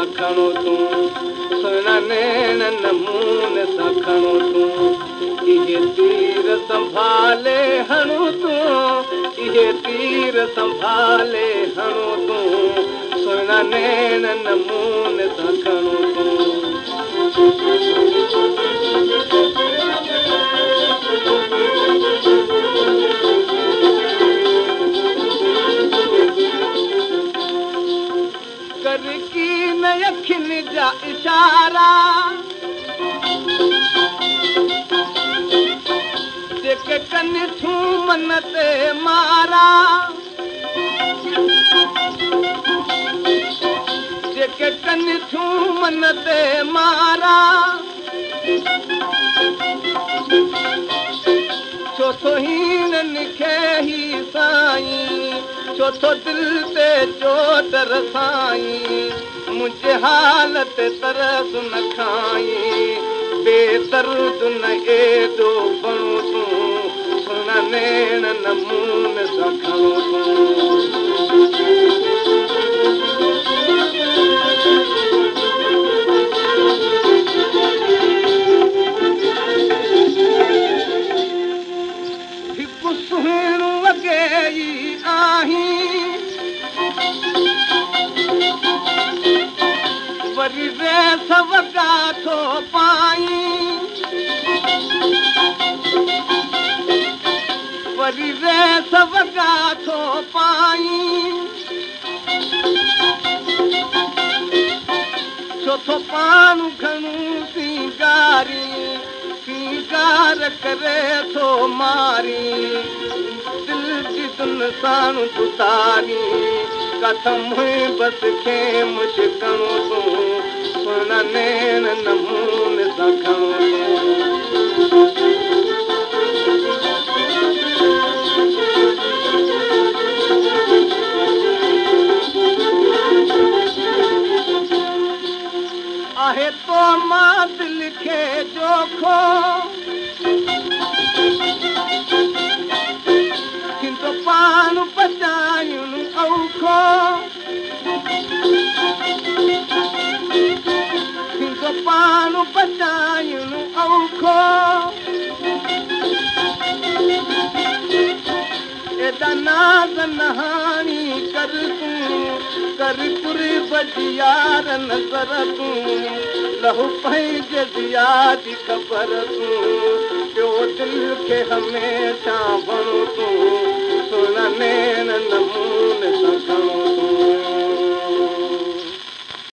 सां खणो तूं सुहिणा नैण नमूने सां खणो तूं इहे तीर संभाले हणो तूं इहे तीर संभाले हणो तूं सुहिणा नैण नमूने सां खणो तूं अखियुनि जा इशारा जेके कनि थियूं मन ते मारा जेके कनि थियूं मन ते मारा छो थो हीननि खे ही साईं छो थो दिलि ते चोट रसाईं मुंहिंजे हालत तरस न खाई बेदर्द न एॾो बणो तूं सुहिणा नैण नमूने सां खणो तूं हिकु सुहिणो अॻे ई आहीं वरी रेस वॻा थो पाईं वरी रेस वॻा थो पाईं छो थो पाण घणो सिंगारी सिंगार करे थो मारी दिलि जी दुन साण गुज़ारी कथम बस खे मुश्किलो तूं सुहिणा नैण नमूने सां खणो तूं आहे तो मां दिलि खे जोखो थींदो पाण बचायूं औखो थींदो पाण बचायूं औखो एॾा नाज़ नहाणी कर तूं कर पुरी बजियार नज़र तूं लहू पंहिंजे दिया जी ख़बर तूं ॿियो दिलि खे हमेशह वणो